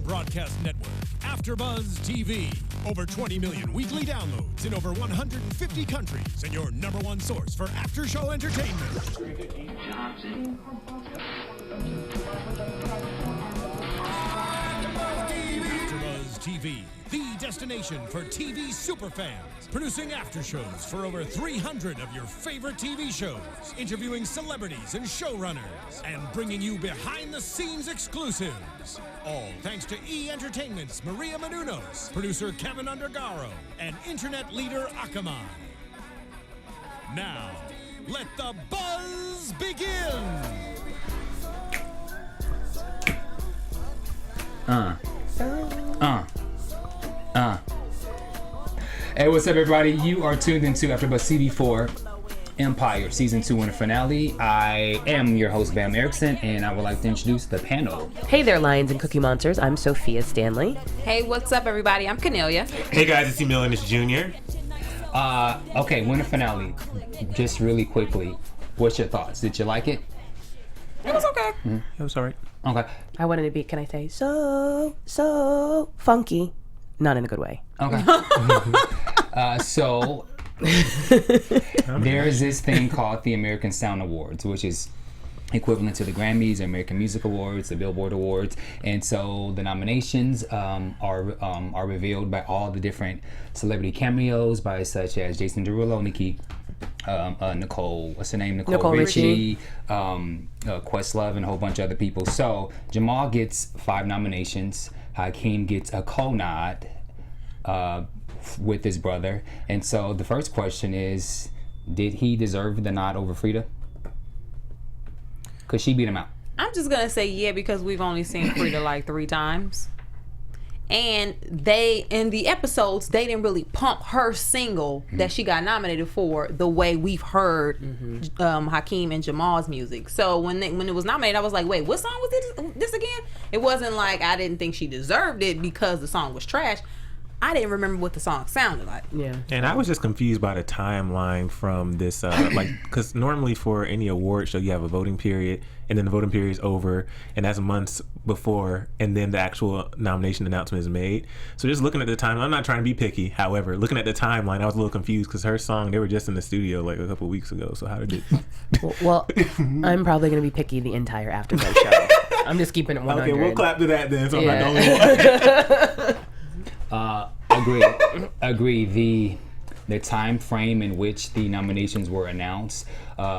broadcast network, AFTERBUZZ TV. Over 20 million weekly downloads in over 150 countries, and your #1 source for after-show entertainment. AFTERBUZZ TV, the destination for TV superfans. Producing after-shows for over 300 of your favorite TV shows. Interviewing celebrities and showrunners. And bringing you behind-the-scenes exclusives. All thanks to E! Entertainment's Maria Menounos, producer Kevin Undergaro, and internet leader Akamai. Now, let the buzz begin! Hey, what's up, everybody? You are tuned into AFTERBUZZ TV for Empire Season 2 winter finale. I am your host, Bamm Ericsen, and I would like to introduce the panel. Hey there, Lions and Cookie Monsters. I'm Sofia Stanely. Hey, what's up, everybody? I'm Kennelia. Hey, guys, it's Emile Ennis Jr. Okay, winter finale. Just really quickly, what's your thoughts? Did you like it? It was okay. It was all right. Okay. I wanted to be, can I say, so funky. Not in a good way. Okay. So there's this thing called the American Sound Awards, which is equivalent to the Grammys, the American Music Awards, the Billboard Awards, and so the nominations are revealed by all the different celebrity cameos by such as Jason Derulo, Nicole, what's her name? Nicole Richie, Questlove, and a whole bunch of other people. So Jamal gets 5 nominations. Hakeem gets a co-nod with his brother. And so the first question is, did he deserve the nod over Frida? Because she beat him out. I'm just going to say yeah, because we've only seen Frida like 3 times. And they, in the episodes, they didn't really pump her single that she got nominated for the way we've heard Hakeem and Jamal's music. So when it was nominated, I was like, wait, what song was this again? It wasn't like I didn't think she deserved it because the song was trash. I didn't remember what the song sounded like. Yeah. And I was just confused by the timeline from this, because normally for any award show, you have a voting period, and then the voting period is over, and that's months before, and then the actual nomination announcement is made. So just looking at the timeline, I'm not trying to be picky, however, looking at the timeline, I was a little confused because her song, they were just in the studio like a couple of weeks ago, so how did it... Well, I'm probably going to be picky the entire AFTERBUZZ show. I'm just keeping it 100. Okay, we'll clap to that then, so I'm not the only one. Agree. The time frame in which the nominations were announced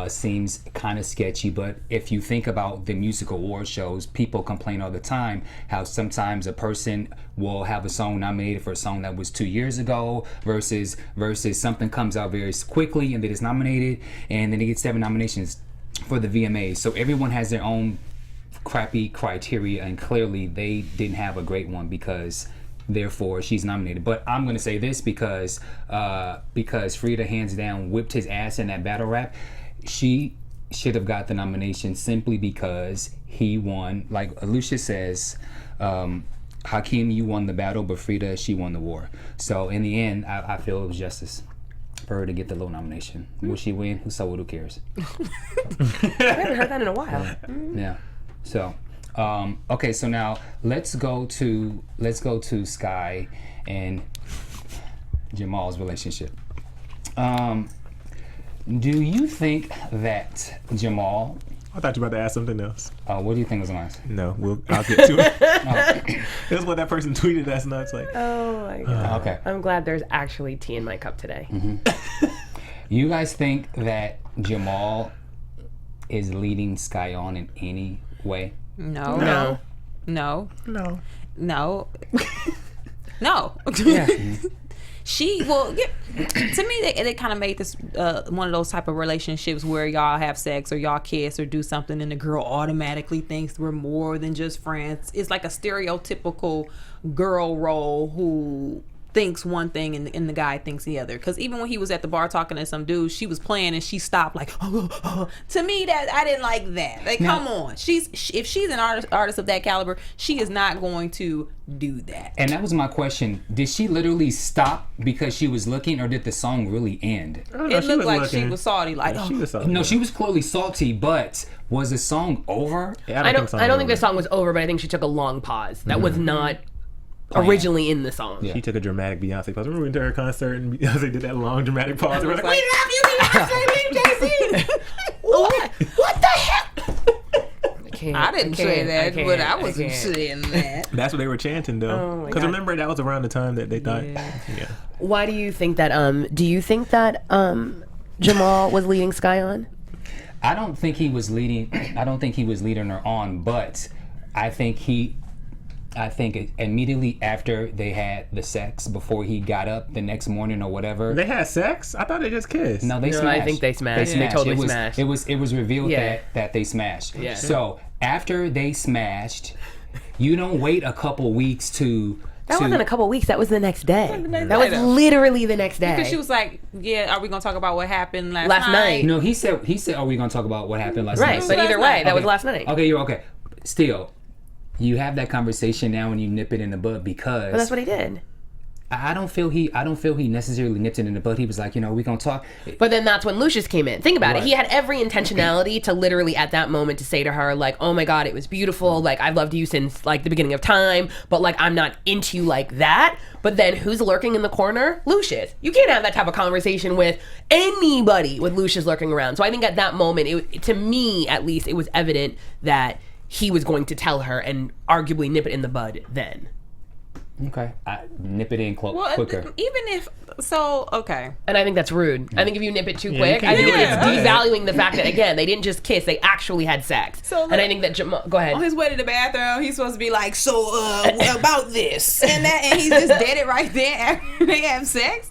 seems kind of sketchy, but if you think about the music award shows, people complain all the time how sometimes a person will have a song nominated for a song that was 2 years ago versus something comes out very quickly and then it's nominated and then they get 7 nominations for the VMAs. So everyone has their own crappy criteria, and clearly they didn't have a great one because therefore she's nominated. But I'm going to say this because Frida hands down whipped his ass in that battle rap. She should have got the nomination simply because he won. Like Lucious says, Hakeem, you won the battle, but Frida, she won the war. So in the end, I feel it was justice for her to get the low nomination. Will she win? Who cares? I haven't heard that in a while. Yeah. So okay, so now let's go to Sky and Jamal's relationship. Do you think that Jamal... I thought you were about to ask something else. What do you think was going to ask? No, I'll get to it. That's what that person tweeted last night. It's like, Oh my God. Okay. I'm glad there's actually tea in my cup today. You guys think that Jamal is leading Sky on in any way? No. No. No. no. No. No. Yeah. To me, they kind of made this one of those type of relationships where y'all have sex or y'all kiss or do something and the girl automatically thinks we're more than just friends. It's like a stereotypical girl role who thinks one thing and the guy thinks the other. Because even when he was at the bar talking to some dude, she was playing and she stopped like, to me, that I didn't like that. Like, come on, if she's an artist of that caliber, she is not going to do that. And that was my question. Did she literally stop because she was looking, or did the song really end? It looked like she was salty. Like, she was salty. No, she was clearly salty, but was the song over? Yeah, I don't think the song was over, but I think she took a long pause. That was not originally in the song. She took a dramatic Beyonce pause. Remember we went to her concert and Beyonce did that long dramatic pause? And we're like, we love you, Beyonce. What the heck? I didn't say that, but I wasn't saying that. That's what they were chanting though. Because remember, that was around the time that they thought. Yeah. Why do you think that? Do you think that Jamal was leading Sky on? I don't think he was leading. I don't think he was leading her on, but I think immediately after they had the sex, before he got up the next morning or whatever. They had sex? I thought they just kissed. No, they smashed. I think they smashed. They totally smashed. It was revealed that they smashed. Yeah. So after they smashed, you don't wait a couple weeks to. That wasn't a couple weeks. That was the next day. That was literally the next day. Because she was like, "Yeah, are we gonna talk about what happened last night?" No, he said, "Are we gonna talk about what happened last night?" Right, but either way, that was last night. Okay, you're okay. Still, you have that conversation now and you nip it in the bud because. But that's what he did. I don't feel he necessarily nipped it in the bud. He was like, we gonna talk. But then that's when Lucious came in. Think about it. He had every intentionality to literally at that moment to say to her, like, oh my God, it was beautiful. Like, I've loved you since like the beginning of time, but like, I'm not into you like that. But then who's lurking in the corner? Lucious. You can't have that type of conversation with anybody with Lucious lurking around. So I think at that moment, to me at least, it was evident that he was going to tell her and arguably nip it in the bud then. Okay. Nip it in quicker. Okay. And I think that's rude. I think if you nip it too quick, I think it's devaluing the fact that, again, they didn't just kiss, they actually had sex. And I think that Jamal, go ahead. On his way to the bathroom, he's supposed to be like, about this and that, and he just did it right there after they have sex.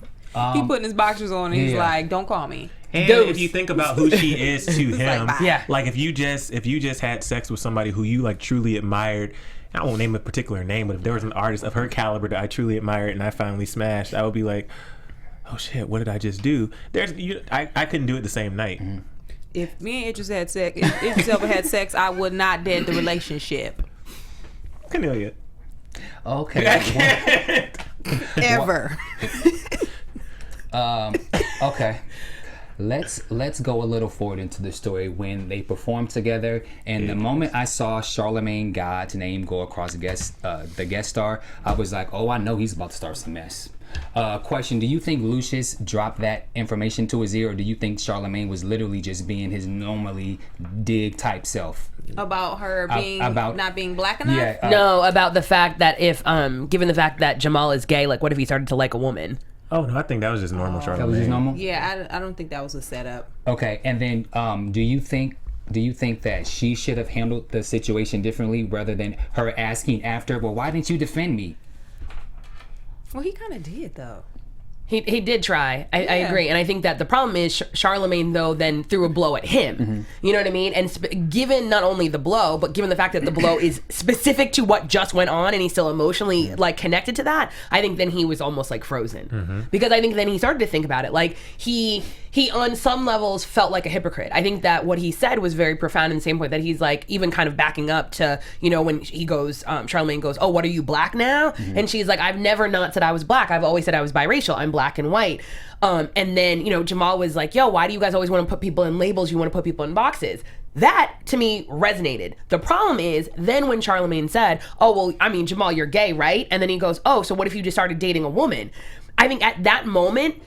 He putting his boxers on and he's like, don't call me. And if you think about who she is to him, like if you just had sex with somebody who you like truly admired, I won't name a particular name, but if there was an artist of her caliber that I truly admired and I finally smashed, I would be like, oh shit, what did I just do? I couldn't do it the same night. Mm-hmm. If me and Idris had sex, if Idris ever had sex, I would not dead the relationship. Kennelia. Okay. Ever. Okay. Let's go a little forward into the story when they performed together, and the moment I saw Charlemagne God's name go across the guest star, I was like, oh, I know he's about to start some mess. Question: do you think Lucious dropped that information to his ear, or do you think Charlemagne was literally just being his normally dig type self? About her being not being black enough? Yeah. No, about the fact that if given the fact that Jamal is gay, like what if he started to like a woman? Oh no, I think that was just normal Charlemagne. That was just normal? Yeah, I don't think that was a setup. Okay, and then do you think that she should have handled the situation differently rather than her asking after, well, why didn't you defend me? Well, he kind of did though. He did try. I agree. And I think that the problem is Charlemagne, though, then threw a blow at him. Mm-hmm. You know what I mean? And given not only the blow, but given the fact that the blow is specific to what just went on and he's still emotionally like connected to that, I think then he was almost like frozen. Mm-hmm. Because I think then he started to think about it. Like he on some levels felt like a hypocrite. I think that what he said was very profound in the same point that he's like even kind of backing up to, when he goes, Charlemagne goes, oh, what are you, black now? Mm-hmm. And she's like, I've never not said I was black. I've always said I was biracial. I'm black and white. And then, Jamal was like, yo, why do you guys always want to put people in labels? You want to put people in boxes. That, to me, resonated. The problem is, then when Charlemagne said, oh, well, I mean, Jamal, you're gay, right? And then he goes, oh, so what if you just started dating a woman? I think at that moment,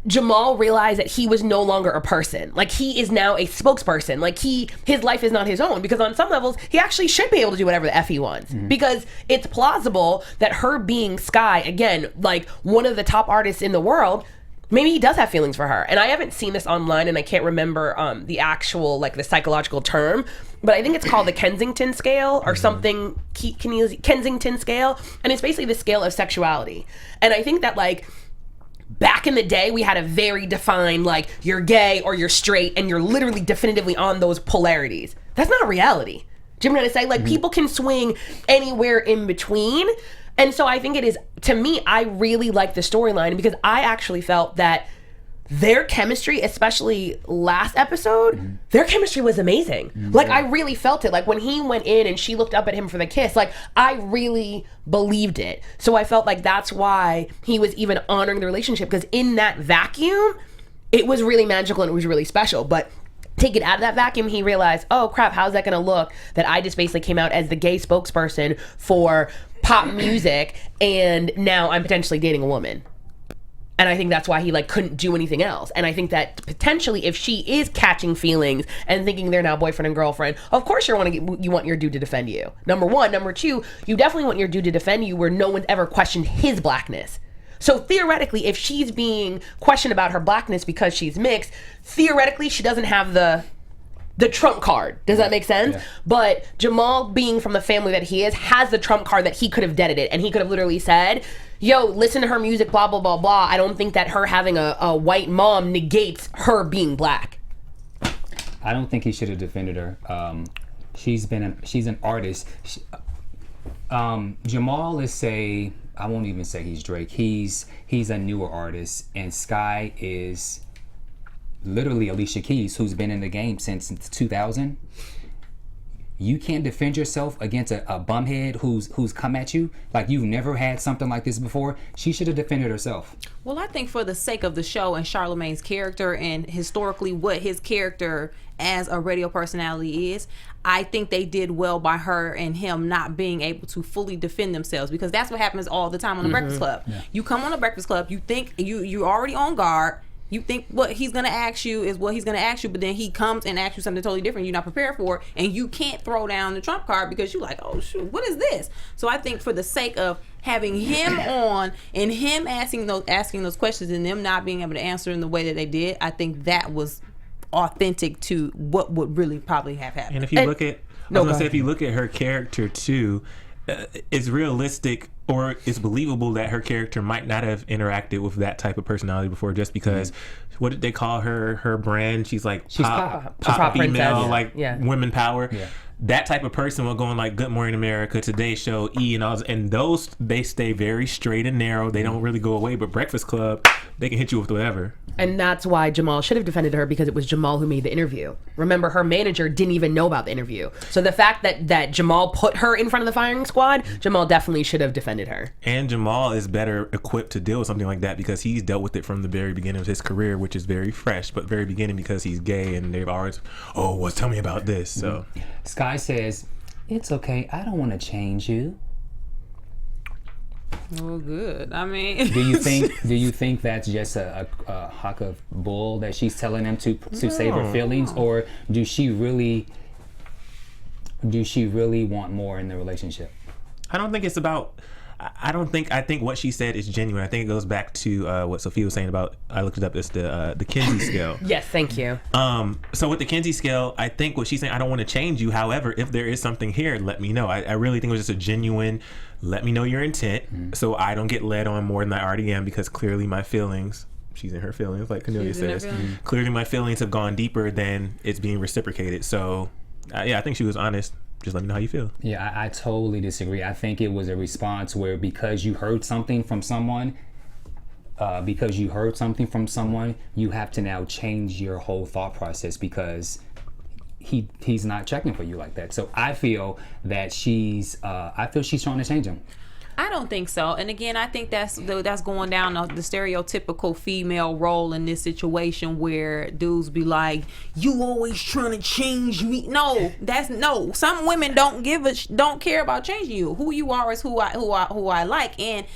Jamal realized that he was no longer a person. Like, he is now a spokesperson. Like, his life is not his own. Because on some levels, he actually should be able to do whatever the F he wants. Mm-hmm. Because it's plausible that her being Sky, again, like, one of the top artists in the world, maybe he does have feelings for her. And I haven't seen this online, and I can't remember the actual, like, the psychological term. But I think it's called the Kensington scale or something, Kensington scale. And it's basically the scale of sexuality. And I think that, like, back in the day, we had a very defined, like, you're gay or you're straight, and you're literally definitively on those polarities. That's not reality. Do you know what I'm saying? Like, people can swing anywhere in between. And so I think it is, to me, I really like the storyline because I actually felt that their chemistry, especially last episode, their chemistry was amazing. Like, I really felt it. Like, when he went in and she looked up at him for the kiss, like, I really believed it. So I felt like that's why he was even honoring the relationship, because in that vacuum, it was really magical and it was really special. But take it out of that vacuum, he realized, oh crap, how's that gonna look that I just basically came out as the gay spokesperson for pop music and now I'm potentially dating a woman. And I think that's why he like couldn't do anything else. And I think that potentially if she is catching feelings and thinking they're now boyfriend and girlfriend, of course you want your dude to defend you. Number one. Number two, you definitely want your dude to defend you where no one's ever questioned his blackness. So theoretically, if she's being questioned about her blackness because she's mixed, theoretically she doesn't have the trump card. Does that make sense? Yeah. But Jamal, being from the family that he is, has the trump card that he could have deaded it. And he could have literally said, yo, listen to her music, blah, blah, blah, blah. I don't think that her having a white mom negates her being black. I don't think he should have defended her. She's an artist. Jamal is I won't even say he's Drake. He's a newer artist. And Sky is literally Alicia Keys, who's been in the game since 2000. You can't defend yourself against a bumhead who's come at you like you've never had something like this before. She should have defended herself. Well, I think for the sake of the show and Charlamagne's character and historically what his character as a radio personality is, I think they did well by her and him not being able to fully defend themselves, because that's what happens all the time on the Breakfast Club. Yeah. You come on the Breakfast Club, you think you're already on guard. You think what he's going to ask you is what he's going to ask you, but then he comes and asks you something totally different you're not prepared for, and you can't throw down the trump card because you're like, oh, shoot, what is this? So I think for the sake of having him on and him asking those questions and them not being able to answer in the way that they did, I think that was authentic to what would really probably have happened. And if you look at, if you look at her character too, it's realistic or it's believable that her character might not have interacted with that type of personality before, just because what did they call her brand? She's pop female, women power. Yeah. That type of person will go on like Good Morning America, Today Show, E, and all, and those, they stay very straight and narrow. They don't really go away. But Breakfast Club, they can hit you with whatever. And that's why Jamal should have defended her, because it was Jamal who made the interview. Remember, her manager didn't even know about the interview. So the fact that Jamal put her in front of the firing squad, Jamal definitely should have defended her. And Jamal is better equipped to deal with something like that because he's dealt with it from the very beginning of his career, which is very fresh, but very beginning because he's gay and they've always, tell me about this. So Sky says, it's okay, I don't want to change you. Well, good. I mean, do you think that's just a huck of bull that she's telling him to save her feelings, or do she really want more in the relationship? I don't think it's about. I think what she said is genuine. I think it goes back to what Sofia was saying about, I looked it up, it's the Kinsey scale. Yes, thank you. So with the Kinsey scale, I think what she's saying, I don't want to change you. However, if there is something here, let me know. I really think it was just a genuine, let me know your intent, so I don't get led on more than I already am, because clearly my feelings, she's in her feelings, like Kennelia says. Clearly my feelings have gone deeper than it's being reciprocated. So I think she was honest. Just let me know how you feel. Yeah, I totally disagree. I think it was a response where because you heard something from someone, you have to now change your whole thought process because he's not checking for you like that. So I feel that she's trying to change him. I don't think so. And again, I think that's going down the stereotypical female role in this situation where dudes be like, you always trying to change me. No. Some women don't care about changing you. Who you are is who I like. And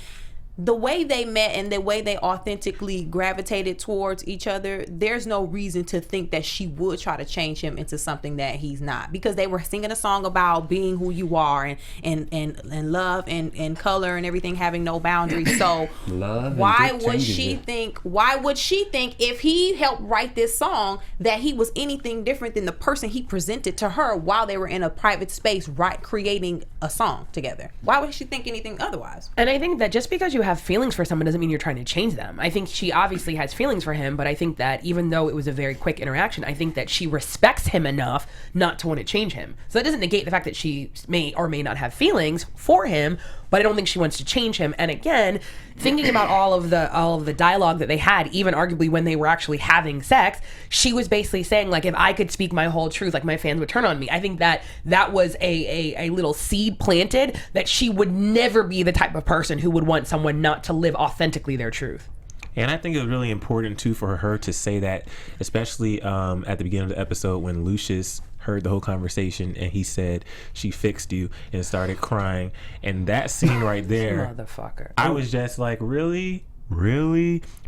the way they met and the way they authentically gravitated towards each other, there's no reason to think that she would try to change him into something that he's not, because they were singing a song about being who you are and love and color and everything having no boundaries. So why would she think if he helped write this song that he was anything different than the person he presented to her while they were in a private space creating a song together? Why would she think anything otherwise? And I think that just because you you have feelings for someone doesn't mean you're trying to change them. I think she obviously has feelings for him, but I think that even though it was a very quick interaction, I think that she respects him enough not to want to change him. So that doesn't negate the fact that she may or may not have feelings for him, but I don't think she wants to change him. And again, thinking about all of the dialogue that they had, even arguably when they were actually having sex, she was basically saying, like, if I could speak my whole truth, like, my fans would turn on me. I think that was a little seed planted that she would never be the type of person who would want someone not to live authentically their truth. And I think it was really important too for her to say that, especially at the beginning of the episode when Lucious heard the whole conversation and he said she fixed you and started crying, and that scene right there, motherfucker, I was just like, really,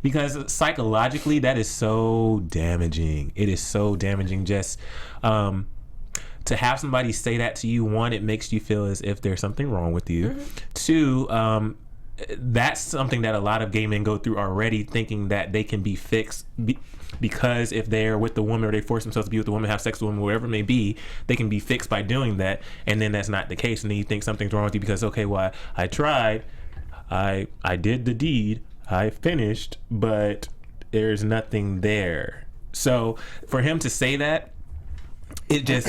because psychologically that is so damaging. It is so damaging. Just to have somebody say that to you, one, it makes you feel as if there's something wrong with you. Two, that's something that a lot of gay men go through already, thinking that they can be fixed because if they're with the woman or they force themselves to be with the woman, have sex with the woman, whatever it may be, they can be fixed by doing that. And then that's not the case. And then you think something's wrong with you because, okay, well, I tried, I did the deed, I finished, but there's nothing there. So for him to say that, it just...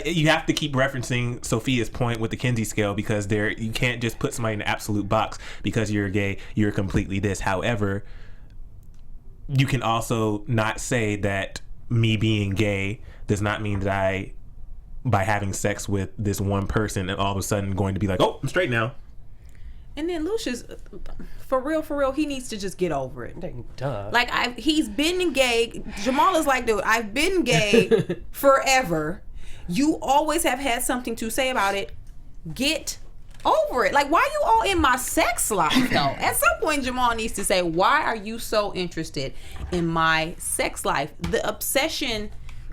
you have to keep referencing Sophia's point with the Kinsey scale, because you can't just put somebody in an absolute box because you're gay, you're completely this. However, you can also not say that me being gay does not mean that by having sex with this one person and all of a sudden going to be like, oh, I'm straight now. And then Lucious, for real, he needs to just get over it. Duh. Like, he's been gay. Jamal is like, dude, I've been gay forever. You always have had something to say about it. Get over it. Like, why are you all in my sex life, though? At some point, Jamal needs to say, why are you so interested in my sex life? The obsession,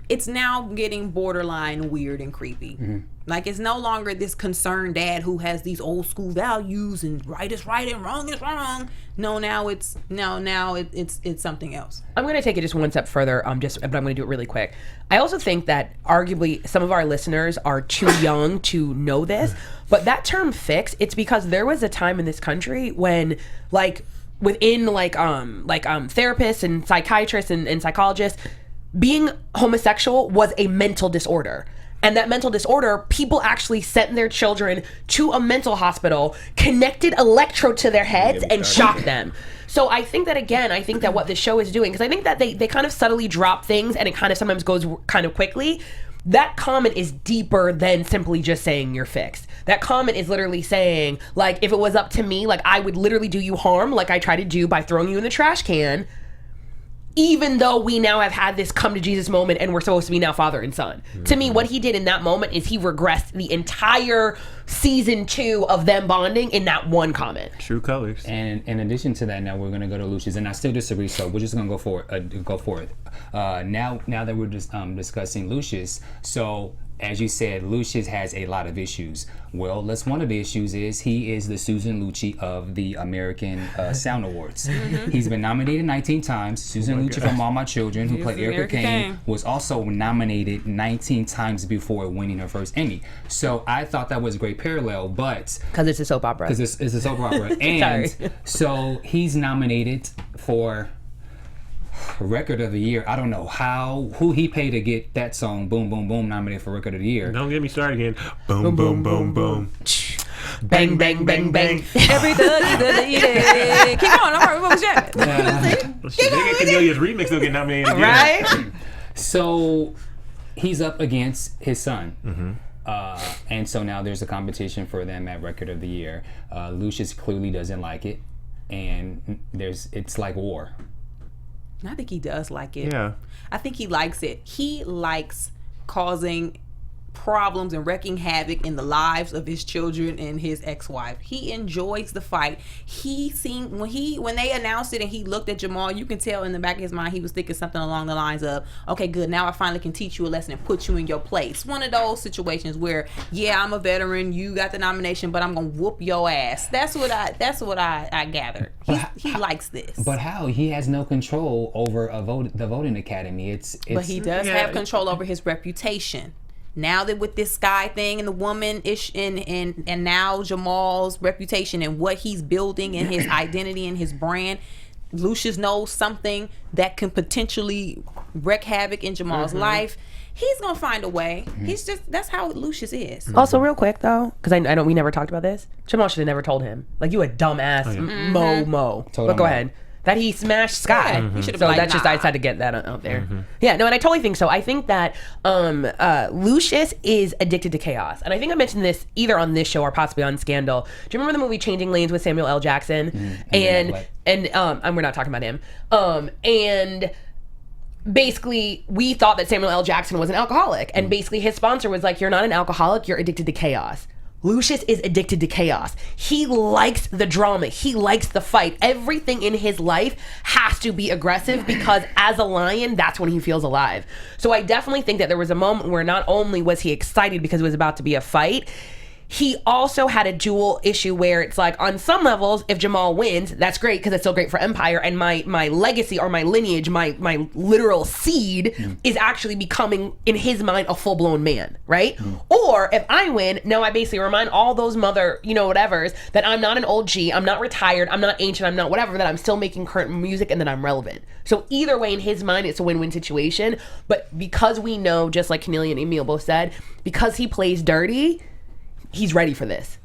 it's now getting borderline weird and creepy. Like, it's no longer this concerned dad who has these old school values and right is right and wrong is wrong. No, now it's something else. I'm going to take it just one step further, but I'm going to do it really quick. I also think that arguably some of our listeners are too young to know this, but that term fix, it's because there was a time in this country when, like, within therapists and psychiatrists and psychologists, being homosexual was a mental disorder. And that mental disorder, people actually sent their children to a mental hospital, connected electrode to their heads, and shocked them. So I think that what this show is doing, because I think that they kind of subtly drop things and it kind of sometimes goes kind of quickly. That comment is deeper than simply just saying you're fixed. That comment is literally saying, like, if it was up to me, like, I would literally do you harm like I try to do by throwing you in the trash can, even though we now have had this come to Jesus moment and we're supposed to be now father and son. To me, what he did in that moment is he regressed the entire season 2 of them bonding in that one comment. True colors. And in addition to that, now we're going to go to Lucious, and I still disagree, so we're just going to go for it. Now that we're just discussing Lucious, so as you said, Lucious has a lot of issues. Well, one of the issues is he is the Susan Lucci of the American Sound Awards. He's been nominated 19 times. Susan Lucci from All My Children, who played Erica Kane, was also nominated 19 times before winning her first Emmy. So I thought that was a great parallel, but... Because it's a soap opera. Because it's a soap opera. And so he's nominated for... Record of the Year. I don't know who he paid to get that song Boom Boom Boom nominated for Record of the Year. Don't get me started again. Boom Boom Boom Boom. Bang bang bang bang. Every thug is deleted. Keep on. I'm what was that? Kennelia's remix will get nominated again. Right? So he's up against his son. And so now there's a competition for them at Record of the Year. Lucious clearly doesn't like it, and it's like war. I think he does like it. Yeah. I think he likes it. He likes causing problems and wreaking havoc in the lives of his children and his ex-wife. He enjoys the fight. When they announced it and he looked at Jamal, you can tell in the back of his mind he was thinking something along the lines of, okay, good, now I finally can teach you a lesson and put you in your place. One of those situations where, yeah, I'm a veteran, you got the nomination, but I'm gonna whoop your ass. That's what I gathered. He likes this. But how? He has no control over the voting academy. But he does have control over his reputation. now that with this Sky thing and the woman ish and now Jamal's reputation and what he's building and his identity and his brand, Lucious knows something that can potentially wreak havoc in Jamal's life. He's gonna find a way. He's just, that's how Lucious is. Also, real quick though, because I know we never talked about this. Jamal should have never told him. Like, you a dumbass Mo. Told But him go what? ahead. That he smashed Sky. He should've So been like, that's just, I nah. just had to get that out there. Yeah, no, and I totally think so. I think that Lucious is addicted to chaos. And I think I mentioned this either on this show or possibly on Scandal. Do you remember the movie Changing Lanes with Samuel L. Jackson? And we're not talking about him. And basically we thought that Samuel L. Jackson was an alcoholic. And basically his sponsor was like, you're not an alcoholic, you're addicted to chaos. Lucious is addicted to chaos. He likes the drama. He likes the fight. Everything in his life has to be aggressive because as a lion, that's when he feels alive. So I definitely think that there was a moment where not only was he excited because it was about to be a fight, he also had a dual issue where it's like, on some levels, if Jamal wins, that's great because it's still great for Empire, and my legacy or my lineage, my literal seed is actually becoming, in his mind, a full-blown man, right? Or if I win, now I basically remind all those mother, whatevers, that I'm not an old G, I'm not retired, I'm not ancient, I'm not whatever, that I'm still making current music and that I'm relevant. So either way, in his mind, it's a win-win situation. But because we know, just like Kennelia and Emile both said, because he plays dirty, he's ready for this.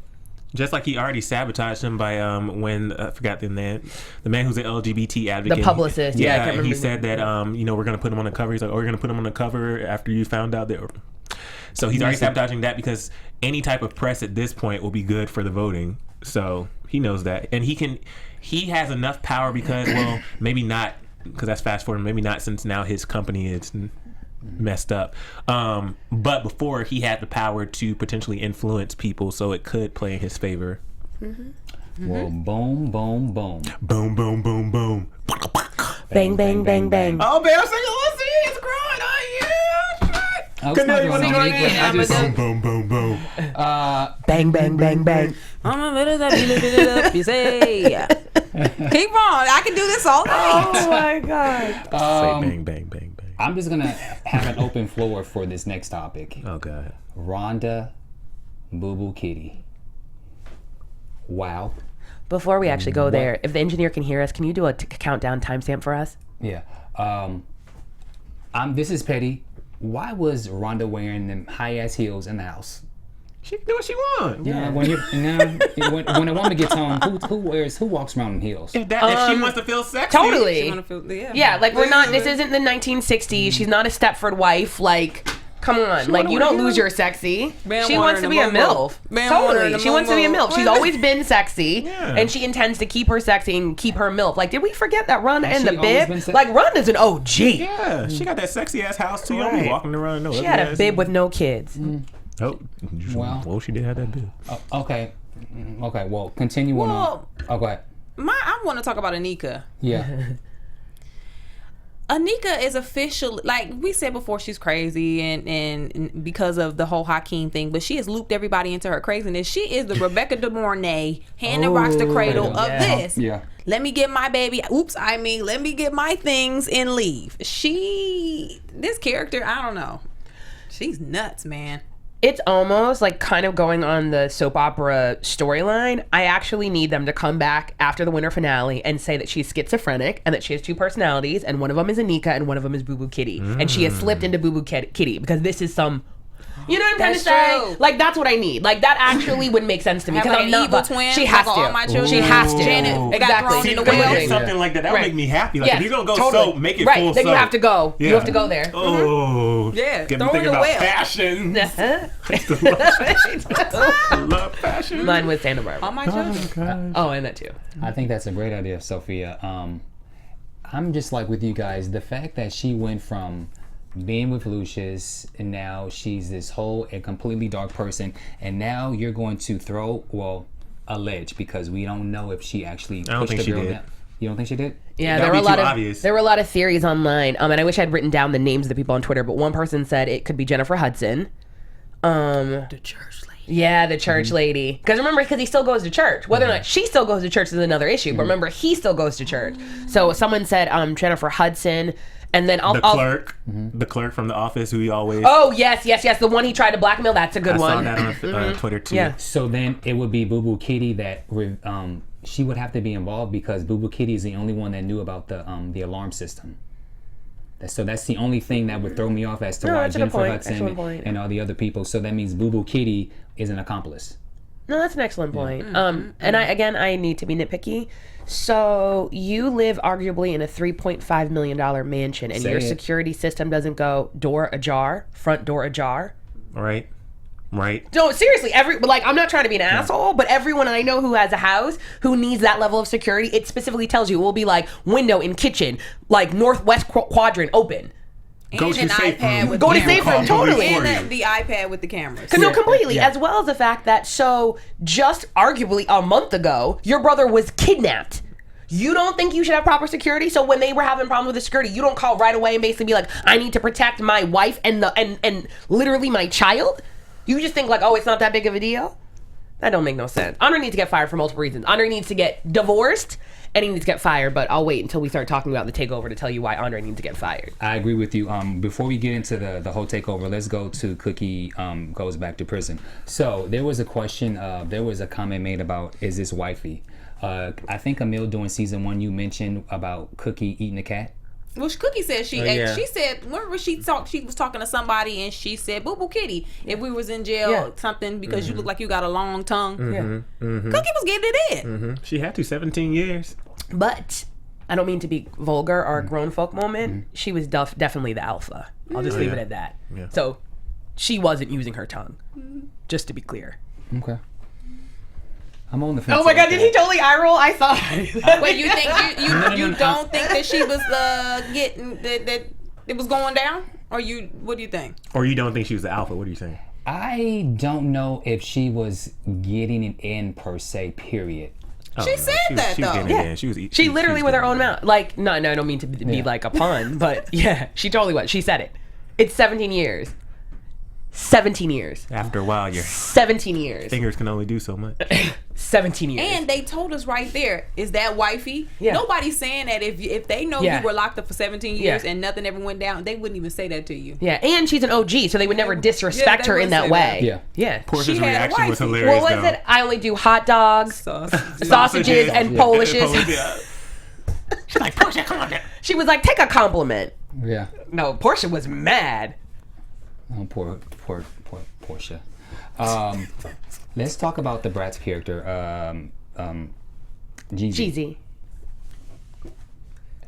Just like he already sabotaged him by when I forgot the man who's an LGBT advocate. The publicist, I can't remember he his said name. that we're gonna put him on the cover. He's like, we're gonna put him on the cover after you found out that. So he's already sabotaging that because any type of press at this point will be good for the voting. So he knows that, and he has enough power because maybe not because that's fast forward. Maybe not since now his company is messed up, but before he had the power to potentially influence people, so it could play in his favor. Well, boom, boom, boom. Boom, boom, boom, boom. Bang, bang, bang, bang. Oh, Bamm singing, let's see, it's growing. Oh, yeah. Kennelia, What's going I just, boom, boom, boom, boom. Bang, bang, bang, bang. I'm a little up, you lift it up, you say. Keep on. I can do this all night. Oh my God. Say bang, bang, bang, bang. I'm just gonna have an open floor for this next topic. Oh, God. Rhonda, Boo Boo Kitty. Wow. Before we actually go there, if the engineer can hear us, can you do a countdown timestamp for us? Yeah. This is petty. Why was Rhonda wearing them high ass heels in the house? She can do what she wants. Yeah. When a woman gets home, who walks around in heels? If she wants to feel sexy. Totally. You wanna feel, Yeah, like this isn't the 1960s. She's not a Stepford wife. Like, come on. Like, you don't lose your sexy. Bamm She want wants her to in be a the momo. MILF. Bamm want her in Totally. the She wants to be a momo. MILF. She's always been sexy, Yeah. and she intends to keep her sexy and keep her MILF. Like, did we forget that Rhonda and she the always bib? been sexy? Like, Rhonda's an OG. Yeah, she got that sexy ass house too. I'll be Right. walking around. No, She had a bib with no kids. Oh, Well. she did have that bib. Okay. Okay. Well, continue on. Well, Okay. I want to talk about Anika. Yeah. Anika is officially, like we said before, she's crazy and because of the whole Hakeem thing, but she has looped everybody into her craziness. She is the Rebecca De Mornay, hand that rocks the cradle of this. Yeah. Let me get my baby. Let me get my things and leave. This character, I don't know. She's nuts, man. It's almost like kind of going on the soap opera storyline. I actually need them to come back after the winter finale and say that she's schizophrenic and that she has two personalities, and one of them is Anika and one of them is Boo Boo Kitty. And she has slipped into Boo Boo Kitty because this is some... You know what I'm trying to That's say? true. Like, that's what I need. Like, that actually would make sense to me. Have Because like I'm an not... evil but twin. she has like to. All my children. She has to. Janet, they got Exactly. thrown See, in the if they well. did something like that, that would make me happy. Like, Yeah. if you're going to go Totally. soap, make it right. full Then soap. you have to go. You Yeah. have to go there. Oh. Yeah, Get me throw thinking in the about well. fashion. Love fashion. Mine was Santa Barbara. All my children. Oh, and that too. I think that's a great idea, Sophia. I'm just like with you guys. The fact that she went from being with Lucious and now she's this whole and completely dark person, and now you're going to allege, because we don't know if she actually pushed don't think the she girl did. down. You don't think she did? Yeah, That there would were be too obvious. there were a lot of theories online. And I wish I'd written down the names of the people on Twitter, but one person said it could be Jennifer Hudson. The church lady. Yeah, the church lady. Because remember, he still goes to church. Whether or not she still goes to church is another issue. But remember, he still goes to church. So someone said Jennifer Hudson. And then the clerk from The Office who he always. Oh yes. The one he tried to blackmail. That's a good one. I saw that on Twitter too. Yeah. So then it would be Boo Boo Kitty that she would have to be involved because Boo Boo Kitty is the only one that knew about the alarm system. So that's the only thing that would throw me off as to why Jennifer Hudson and all the other people. So that means Boo Boo Kitty is an accomplice. No, that's an excellent point. And I need to be nitpicky. So you live arguably in a $3.5 million mansion, and your security system doesn't go door ajar, front door ajar. Right. No, seriously, I'm not trying to be an asshole, but everyone I know who has a house who needs that level of security, it specifically tells you it will be like window in kitchen, like northwest quadrant open. Go to safe room. Go to safe room, totally. And the iPad with the cameras. No, completely. As well as the fact that just arguably a month ago, your brother was kidnapped. You don't think you should have proper security? So when they were having problems with the security, you don't call right away and basically be like, I need to protect my wife and literally my child? You just think like, oh, it's not that big of a deal? That don't make no sense. Andre needs to get fired for multiple reasons. Andre needs to get divorced and he needs to get fired, but I'll wait until we start talking about the takeover to tell you why Andre needs to get fired. I agree with you. Before we get into the whole takeover, let's go to Cookie goes back to prison. So there was a question, there was a comment made about, is this wifey? I think Emile during season 1, you mentioned about Cookie eating a cat. Well, Cookie said she ate. She said, remember she was talking to somebody and she said, Boo Boo Kitty, if we was in jail, something because you look like you got a long tongue. Cookie was getting it in. She had to 17 years. But I don't mean to be vulgar or a grown folk moment. She was definitely the alpha. I'll just leave it at that. Yeah. So she wasn't using her tongue, just to be clear. Okay. I'm on the fence. Oh my god, did he totally eye roll? I thought. Wait, you think you don't think that she was getting that it was going down, or what do you think? Or you don't think she was the alpha? What are you saying? I don't know if she was getting it in per se. Period. She said that though. Yeah. She literally with her own mouth. Like, no, I don't mean to be like a pun, but yeah, she totally was. She said it. It's 17 years. 17 years. After a while, your 17 years. fingers can only do so much. 17 years. And they told us right there, is that wifey? Yeah. Nobody's saying that if they know you were locked up for 17 years and nothing ever went down, they wouldn't even say that to you. Yeah, and she's an OG, so they would never disrespect her in that way. Yeah. Yeah. Portia's reaction was hilarious. What was it? I only do hot dogs, sausages and Polishes. She's like, Portia, come on down. She was like, take a compliment. Yeah. No, Portia was mad. Oh, poor Portia. Let's talk about the Bratz character, Jeezy.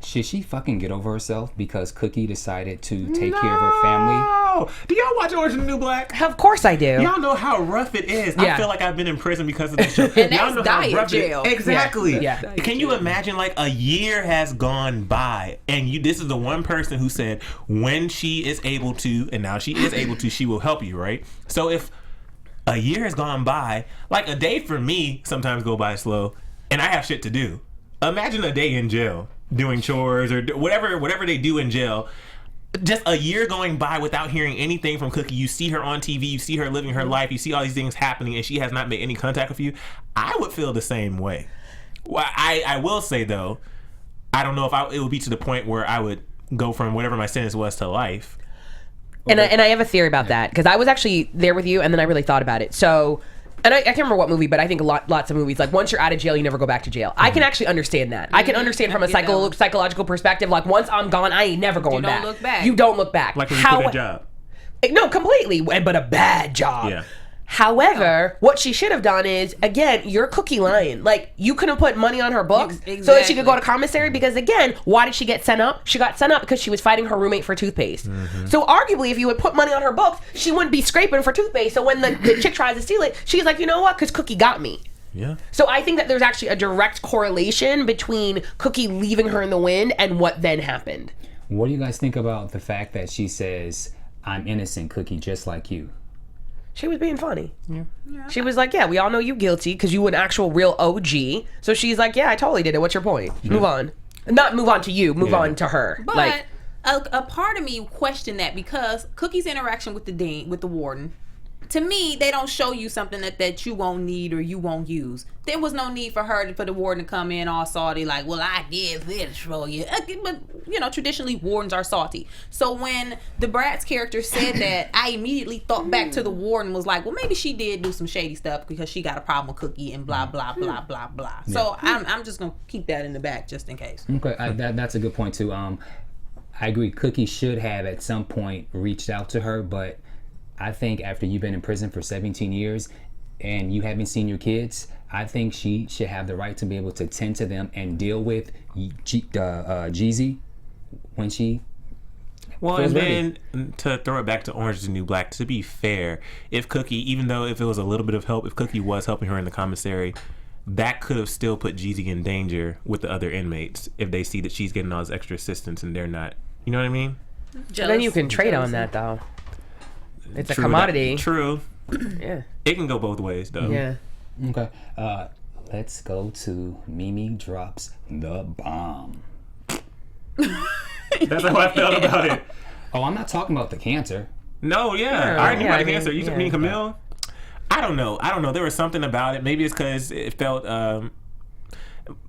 Should she fucking get over herself because Cookie decided to take care of her family? No! Do y'all watch Orange and the New Black? Of course I do. Y'all know how rough it is. Yeah. I feel like I've been in prison because of this show. And y'all know that's how rough jail. it is. Exactly. Yeah. Can you imagine like a year has gone by and this is the one person who said when she is able to, and now she is able to, she will help you, right? So if a year has gone by, like a day for me sometimes go by slow and I have shit to do. Imagine a day in jail doing chores or whatever they do in jail. Just a year going by without hearing anything from Cookie. You see her on TV, you see her living her life, you see all these things happening, and she has not made any contact with you. I would feel the same way. Well, I will say though, I don't know if it would be to the point where I would go from whatever my sentence was to life. And I have a theory about that because I was actually there with you, and then I really thought about it. So. And I can't remember what movie, but I think lots of movies, like once you're out of jail, you never go back to jail. I can actually understand that. I can understand from a psychological perspective, like once I'm gone, I ain't never going back. You don't look back. You don't look back. Like when you quit a job. No, completely, but a bad job. Yeah. However, what she should have done is, again, you're Cookie Lyon. Like, you couldn't put money on her books so that she could go to commissary because, again, why did she get sent up? She got sent up because she was fighting her roommate for toothpaste. So arguably, if you would put money on her books, she wouldn't be scraping for toothpaste. So when the chick tries to steal it, she's like, you know what? Because Cookie got me. Yeah. So I think that there's actually a direct correlation between Cookie leaving her in the wind and what then happened. What do you guys think about the fact that she says, I'm innocent, Cookie, just like you? She was being funny. Yeah. She was like, yeah, we all know you guilty because you an actual real OG. So she's like, yeah, I totally did it. What's your point? Move on. Not move on to you. Move on to her. But like, a part of me questioned that because Cookie's interaction with the warden to me, they don't show you something that you won't need or you won't use. There was no need for the warden to come in all salty, like, well, I did this for you. But, you know, traditionally, wardens are salty. So when the Bratz character said that, I immediately thought back to the warden, was like, well, maybe she did do some shady stuff because she got a problem with Cookie and blah, blah, blah, blah, blah. Yeah. So I'm just going to keep that in the back just in case. Okay, that's a good point, too. I agree. Cookie should have, at some point, reached out to her, but I think after you've been in prison for 17 years and you haven't seen your kids, I think she should have the right to be able to tend to them and deal with Jeezy when she and ready. Then to throw it back to Orange is the New Black, to be fair, if Cookie, even though if it was a little bit of help, if Cookie was helping her in the commissary, that could have still put Jeezy in danger with the other inmates if they see that she's getting all this extra assistance and they're not. You know what I mean? Then you can trade on that, though. It's a commodity. True. Yeah. It can go both ways, though. Yeah. Okay. Let's go to Mimi drops the bomb. That's how I felt about it. Oh, I'm not talking about the cancer. No, yeah. I already knew about the cancer. You mean Camille? I don't know. There was something about it. Maybe it's because it felt...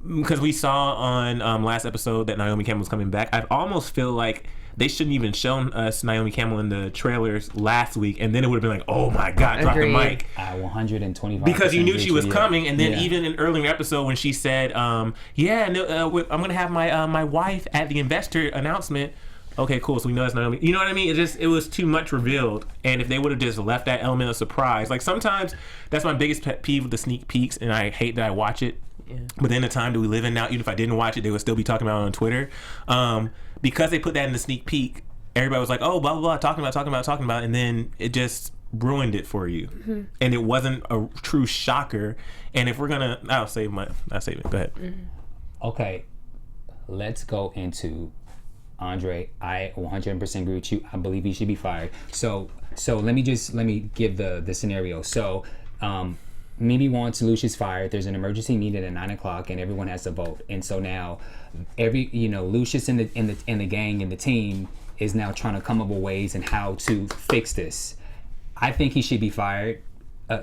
because we saw on last episode that Naomi Campbell was coming back. I almost feel like they shouldn't even shown us Naomi Campbell in the trailers last week, and then it would have been like, oh my God, drop the mic. 125. Because you knew she was coming, and then even in an earlier episode when she said, I'm going to have my wife at the investor announcement. Okay, cool. So we know that's Naomi. You know what I mean? It was too much revealed, and if they would have just left that element of surprise, like sometimes that's my biggest pet peeve with the sneak peeks, and I hate that I watch it. Yeah. But in the time that we live in now, even if I didn't watch it, they would still be talking about it on Twitter. Because they put that in the sneak peek, everybody was like, oh, blah, blah, blah, talking about, and then it just ruined it for you. Mm-hmm. And it wasn't a true shocker. And if we're going to, I'll save it. Go ahead. Mm-hmm. Okay, let's go into Andre. I 100% agree with you. I believe he should be fired. So let me give the scenario. So, Mimi wants Lucious fired. There's an emergency meeting at 9:00, and everyone has to vote. And so now, Lucious and the gang and the team is now trying to come up with ways and how to fix this. I think he should be fired.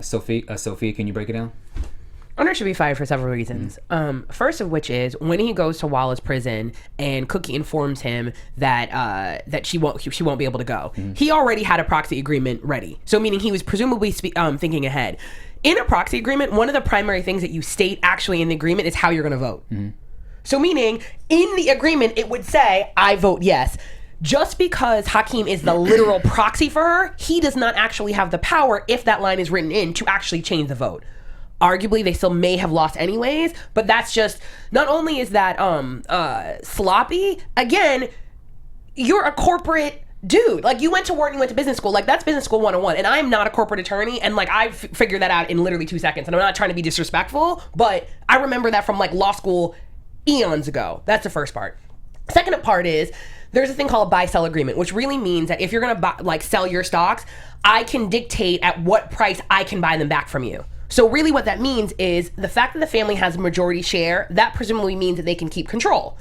Sophia, can you break it down? Andre should be fired for several reasons. First of which is when he goes to Wallace prison and Cookie informs him that she won't be able to go. Mm-hmm. He already had a proxy agreement ready. So meaning he was presumably thinking ahead. In a proxy agreement, one of the primary things that you state actually in the agreement is how you're going to vote. Mm-hmm. So meaning in the agreement it would say I vote yes. Just because Hakeem is the literal proxy for her, he does not actually have the power, if that line is written in, to actually change the vote. Arguably, they still may have lost anyways, but that's just, not only is that sloppy, again, you're a corporate dude. Like, you went to work, you went to business school. Like, that's business school 101. And I'm not a corporate attorney, and like, I figured that out in literally 2 seconds. And I'm not trying to be disrespectful, but I remember that from like law school eons ago. That's the first part. Second part is, there's a thing called a buy-sell agreement, which really means that if you're gonna sell your stocks, I can dictate at what price I can buy them back from you. So really what that means is the fact that the family has a majority share, that presumably means that they can keep control.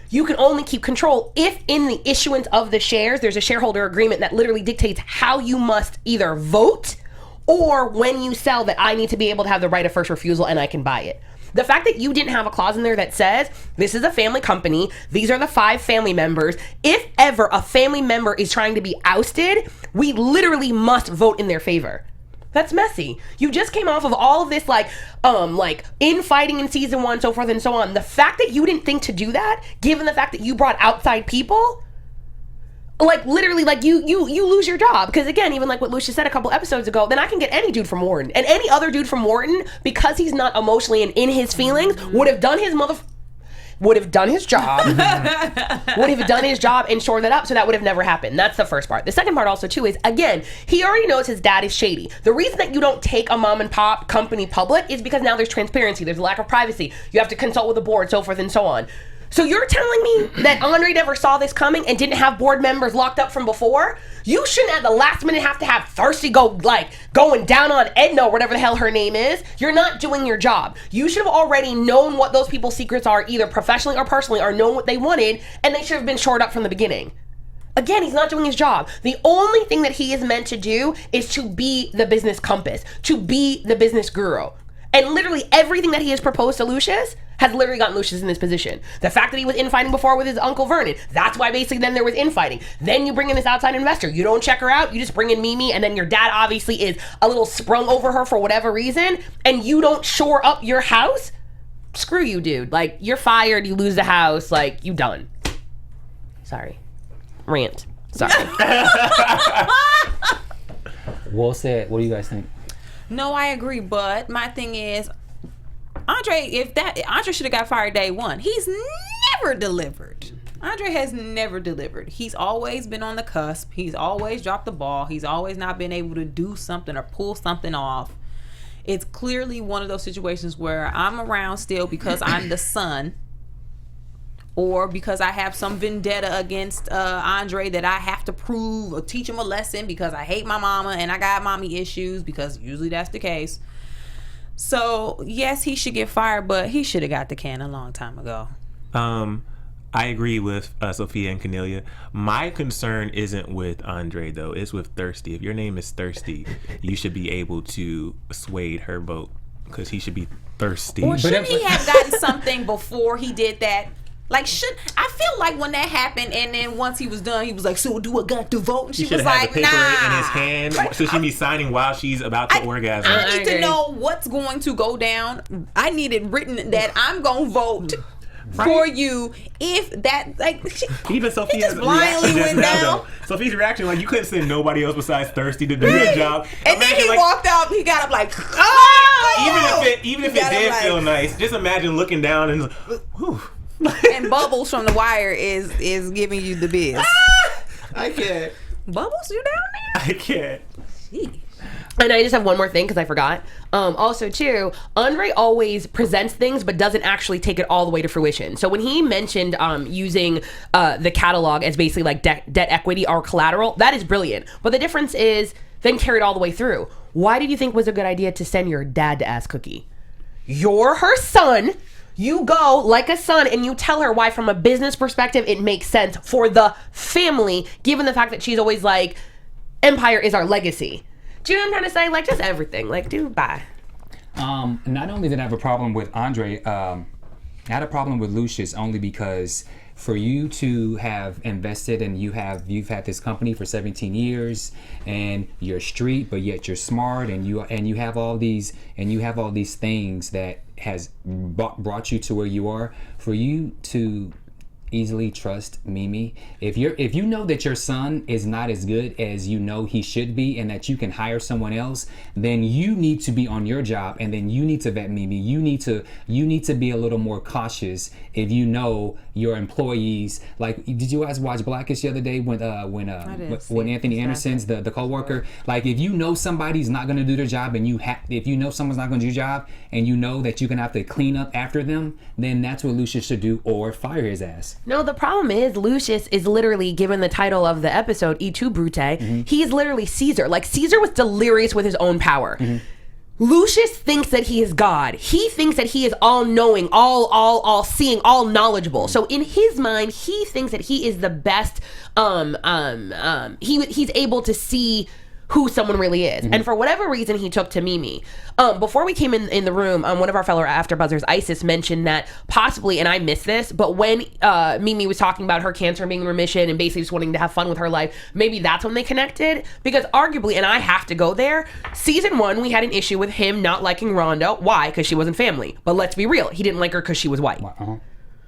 You can only keep control if in the issuance of the shares, there's a shareholder agreement that literally dictates how you must either vote or when you sell that I need to be able to have the right of first refusal and I can buy it. The fact that you didn't have a clause in there that says, this is a family company, these are the 5 family members, if ever a family member is trying to be ousted, we literally must vote in their favor. That's messy. You just came off of all of this infighting in season 1, so forth and so on. The fact that you didn't think to do that, given the fact that you brought outside people, literally, you lose your job. Because again, even like what Lucious said a couple episodes ago, then I can get any dude from Wharton. And any other dude from Wharton, because he's not emotionally and in his feelings, would have done his job. Would have done his job and shored that up, so that would have never happened. That's the first part. The second part also too is, again, he already knows his dad is shady. The reason that you don't take a mom and pop company public is because now there's transparency, there's a lack of privacy. You have to consult with the board, so forth and so on. So you're telling me that Andre never saw this coming and didn't have board members locked up from before? You shouldn't at the last minute have to have Thirsty going down on Edna or whatever the hell her name is. You're not doing your job. You should have already known what those people's secrets are, either professionally or personally, or known what they wanted, and they should have been shored up from the beginning. Again, he's not doing his job. The only thing that he is meant to do is to be the business compass, to be the business guru. And literally everything that he has proposed to Lucious has literally gotten Lucious in this position. The fact that he was infighting before with his uncle Vernon, that's why basically then there was infighting. Then you bring in this outside investor. You don't check her out, you just bring in Mimi, and then your dad obviously is a little sprung over her for whatever reason, and you don't shore up your house? Screw you, dude. Like, you're fired, you lose the house, like, you done. Sorry. Rant. Sorry. Well said. What do you guys think? No, I agree, but my thing is, Andre should have got fired day one. He's never delivered. Andre has never delivered. He's always been on the cusp. He's always dropped the ball. He's always not been able to do something or pull something off. It's clearly one of those situations where I'm around still because I'm the son, or because I have some vendetta against Andre that I have to prove or teach him a lesson because I hate my mama and I got mommy issues, because usually that's the case. So, yes, he should get fired, but he should have got the can a long time ago. I agree with Sofia and Kennelia. My concern isn't with Andre, though. It's with Thirsty. If your name is Thirsty, you should be able to sway her vote, because he should be thirsty. Or should he have gotten something before he did that? Like, I feel like when that happened, and then once he was done, he was like, "So do I got to vote?" And she was like, the paper "Nah." in his hand, so she'd be signing while she's about to orgasm. I need to know what's going to go down. I need it written that I'm gonna vote for you. If that, like, even Sophia's just blindly reaction went just now, down. though. Sophia's reaction, like, you couldn't send nobody else besides Thirsty to do your job. And then he like, walked out. He got up like, oh! even if it did feel nice, just imagine looking down and, whew. And Bubbles from The Wire is giving you the biz. I can't. Bubbles, you down there? I can't. Jeez. And I just have one more thing because I forgot. Also, too, Andre always presents things but doesn't actually take it all the way to fruition. So when he mentioned using the catalog as basically like debt equity or collateral, that is brilliant. But the difference is then carried all the way through. Why did you think it was a good idea to send your dad to ask Cookie? You're her son. You go like a son and you tell her why from a business perspective it makes sense for the family, given the fact that she's always like, Empire is our legacy. Do you know what I'm trying to say? Like, just everything. Like, dude, bye. Not only did I have a problem with Andre, I had a problem with Lucious only because for you to have invested and you've had this company for 17 years and you're street, but yet you're smart and you have all these things that has brought you to where you are. For you to easily trust Mimi, if you know that your son is not as good as you know he should be and that you can hire someone else, then you need to be on your job, and then you need to vet Mimi. You need to be a little more cautious if you know your employees. Like, did you guys watch Blackish the other day when Anthony Anderson's the co-worker? Like, if you know somebody's not going to do their job, and if you know someone's not going to do your job, and you know that you're going to have to clean up after them, then that's what Lucious should do, or fire his ass. No, the problem is Lucious is literally given the title of the episode, E tu Brute. Mm-hmm. He is literally Caesar. Like, Caesar was delirious with his own power. Mm-hmm. Lucious thinks that he is God. He thinks that he is all-knowing, all-seeing, all-knowledgeable. So in his mind, he thinks that he is the best. He's able to see who someone really is. Mm-hmm. And for whatever reason, he took to Mimi. Before we came in the room, one of our fellow AfterBuzzers, Isis, mentioned that possibly, and I missed this, but when Mimi was talking about her cancer being in remission and basically just wanting to have fun with her life, maybe that's when they connected. Because arguably, and I have to go there, season 1, we had an issue with him not liking Rhonda. Why? Because she wasn't family. But let's be real, he didn't like her because she was white. Uh-huh.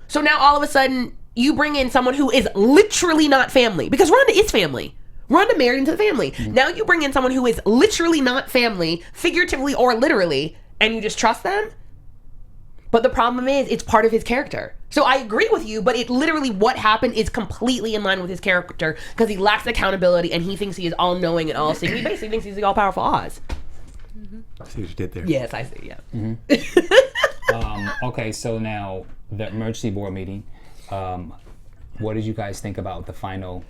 So now all of a sudden, you bring in someone who is literally not family. Because Rhonda is family. Rhonda married into the family. Mm-hmm. Now you bring in someone who is literally not family, figuratively or literally, and you just trust them? But the problem is, it's part of his character. So I agree with you, but it literally, what happened is completely in line with his character, because he lacks accountability and he thinks he is all-knowing and all-seeing. He basically thinks he's the all-powerful Oz. Mm-hmm. I see what you did there. Yes, I see, yeah. Mm-hmm. Okay, so now, the emergency board meeting, what did you guys think about the final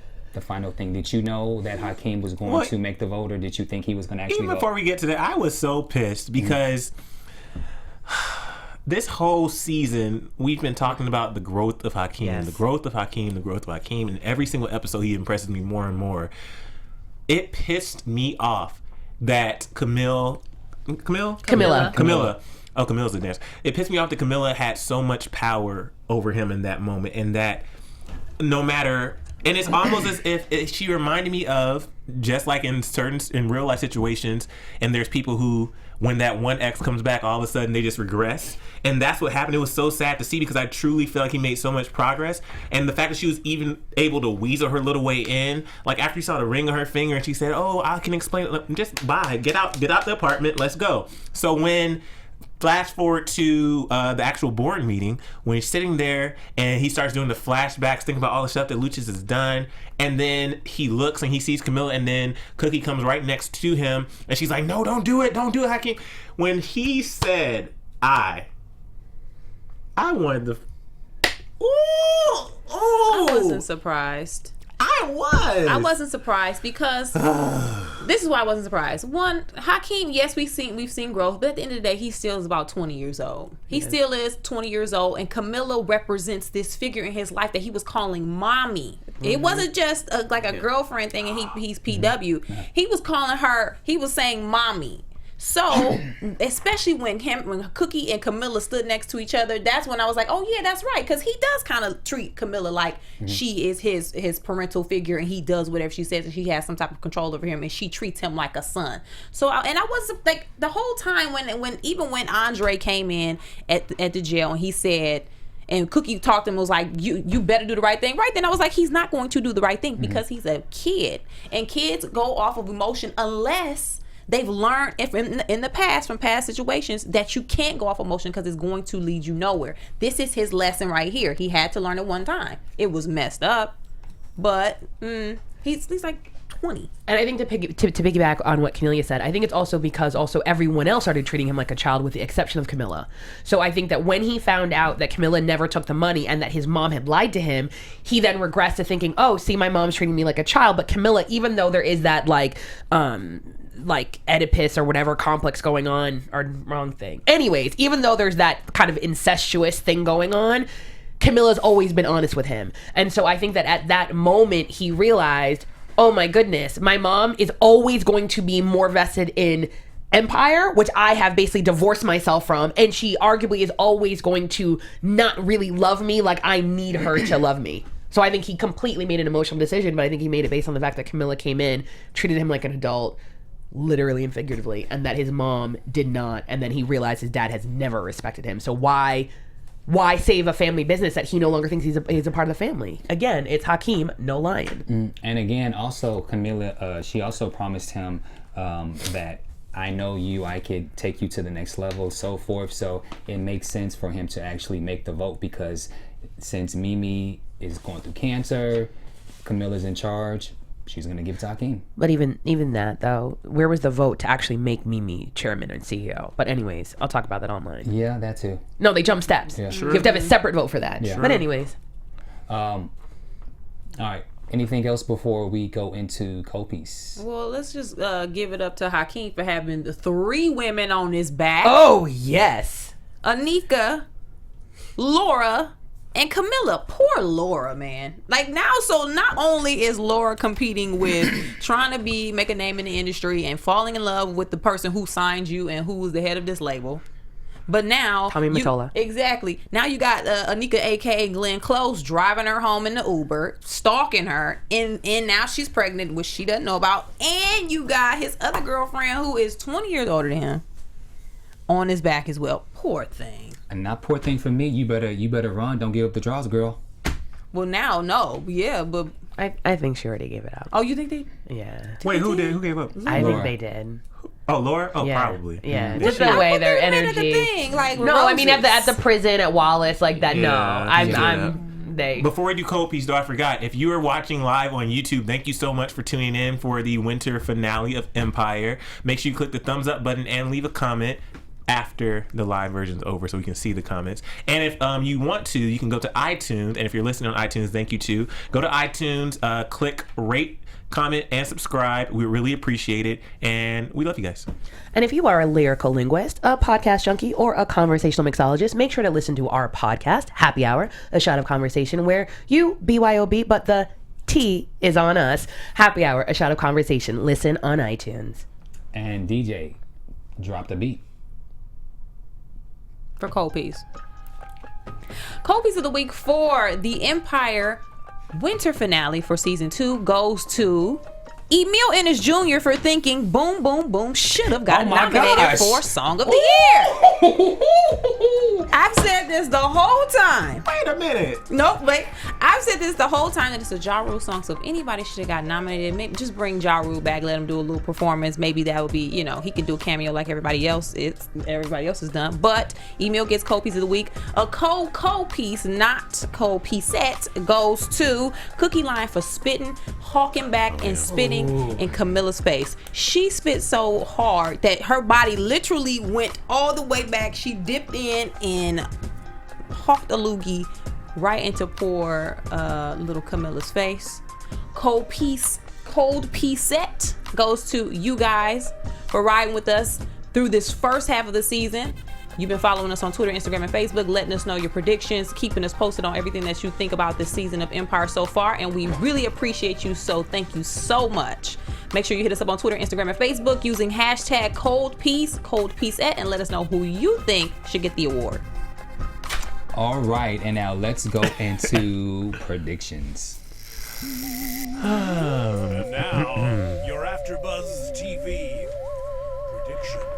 thing? Did you know that Hakeem was going to make the vote, or did you think he was going to actually vote? Before we get to that, I was so pissed because this whole season, we've been talking about the growth of Hakeem, Yes. the growth of Hakeem, the growth of Hakeem, and every single episode he impresses me more and more. It pissed me off that Camilla. Oh, Camilla's the dance. It pissed me off that Camilla had so much power over him in that moment, and that no matter, and it's almost as if she reminded me of, just like in real life situations, and there's people who, when that one ex comes back, all of a sudden they just regress. And that's what happened. It was so sad to see, because I truly feel like he made so much progress. And the fact that she was even able to weasel her little way in, like after you saw the ring on her finger and she said, "Oh, I can explain it. Just bye. Get out the apartment. Let's go." So when flash forward to the actual board meeting, when he's sitting there and he starts doing the flashbacks, thinking about all the stuff that Lucious has done, and then he looks and he sees Camilla, and then Cookie comes right next to him, and she's like, "No, don't do it, Hakeem." When he said, I wanted the... Ooh! I wasn't surprised. I wasn't surprised because this is why I wasn't surprised. One, Hakeem, yes, we've seen growth, but at the end of the day, he still is about 20 years old. He still is 20 years old, and Camilla represents this figure in his life that he was calling mommy. It wasn't just like a girlfriend thing, and he's PW. He was calling her. He was saying mommy. So, especially when Cookie and Camilla stood next to each other, that's when I was like, oh yeah, that's right, because he does kind of treat Camilla like she is his parental figure, and he does whatever she says, and she has some type of control over him, and she treats him like a son. So, I wasn't like, the whole time when Andre came in at the jail and he said, and Cookie talked to him, was like, you better do the right thing. Right then I was like, he's not going to do the right thing because he's a kid, and kids go off of emotion unless they've learned in the past, from past situations, that you can't go off emotion because it's going to lead you nowhere. This is his lesson right here. He had to learn it one time. It was messed up, but he's like 20. And I think to piggyback on what Kennelia said, I think it's also because everyone else started treating him like a child, with the exception of Camilla. So I think that when he found out that Camilla never took the money and that his mom had lied to him, he then regressed to thinking, oh, see, my mom's treating me like a child. But Camilla, even though there is that like Oedipus or whatever complex going on, or wrong thing. Anyways, even though there's that kind of incestuous thing going on, Camilla's always been honest with him. And so I think that at that moment he realized, oh my goodness, my mom is always going to be more vested in Empire, which I have basically divorced myself from, and she arguably is always going to not really love me like I need her to love me. So I think he completely made an emotional decision, but I think he made it based on the fact that Camilla came in, treated him like an adult, literally and figuratively, and that his mom did not, and then he realized his dad has never respected him. So why save a family business that he no longer thinks he's a part of the family? Again, it's Hakeem, no Lion. And again, also Camilla, she also promised him that I know you, I could take you to the next level, so forth. So it makes sense for him to actually make the vote, because since Mimi is going through cancer, Camilla's in charge, she's going to give it to Hakeem. But even that, though, where was the vote to actually make Mimi chairman and CEO? But anyways, I'll talk about that online. Yeah, that too. No, they jump steps. Yeah. You have to have a separate vote for that. Yeah. But anyways. All right. Anything else before we go into co-piece? Well, let's just give it up to Hakeem for having the 3 women on his back. Oh, yes. Anika, Laura, and Camilla. Poor Laura, man. Like, now, so not only is Laura competing with trying to make a name in the industry and falling in love with the person who signed you and who was the head of this label, but now Tommy Mottola. Exactly. Now you got Anika, aka Glenn Close, driving her home in the Uber, stalking her, and now she's pregnant, which she doesn't know about. And you got his other girlfriend, who is 20 years older than him, on his back as well. Poor thing. And not poor thing for me. You better run. Don't give up the draws, girl. Well, now, no. Yeah, but... I think she already gave it up. Oh, you think they... Yeah. Wait, who did? Who gave up? I think they did. Oh, Laura? Oh, Yeah. probably. Yeah. Mhm. Just the way their But they were energy. at the thing, like, No, I mean at roses. the prison at Wallace, like that. No, Yeah. they. Before we do co-piece, though, I forgot. If you are watching live on YouTube, thank you so much for tuning in for the winter finale of Empire. Make sure you click the thumbs up button and leave a comment after the live version's over so we can see the comments. And if you want to, you can go to iTunes, and if you're listening on iTunes, thank you too. Go to iTunes, click rate comment, and subscribe. We really appreciate it, and we love you guys. And if you are a lyrical linguist, a podcast junkie, or a conversational mixologist, make sure to listen to our podcast, Happy Hour, a shot of conversation, where you BYOB, but the T is on us. Happy Hour, a shot of conversation. Listen on iTunes. And DJ, drop the beat. For Cold Piece. Cold Piece of the Week for the Empire winter finale for season 2 goes to Emile Ennis Jr. for thinking Boom Boom Boom should have gotten nominated for Song of the Year. I've said this the whole time. Wait a minute. Nope, wait. I've said this the whole time that it's a Ja Rule song, so if anybody should have got nominated, maybe just bring Ja Rule back, let him do a little performance. Maybe that would be, you know, he could do a cameo like everybody else has done. But Emile gets Cold Piece of the Week. A cold piece, not cold piecette, goes to Cookie Line for spitting, hawking back and spitting in Camilla's face. She spit so hard that her body literally went all the way back. She dipped in and hawked a loogie right into poor little Camilla's face. Cold piecette goes to you guys for riding with us through this first half of the season. You've been following us on Twitter, Instagram, and Facebook, letting us know your predictions, keeping us posted on everything that you think about this season of Empire so far, and we really appreciate you, so thank you so much. Make sure you hit us up on Twitter, Instagram, and Facebook using hashtag ColdPiece, and let us know who you think should get the award. All right, and now let's go into predictions. And now, your AFTERBUZZ TV predictions.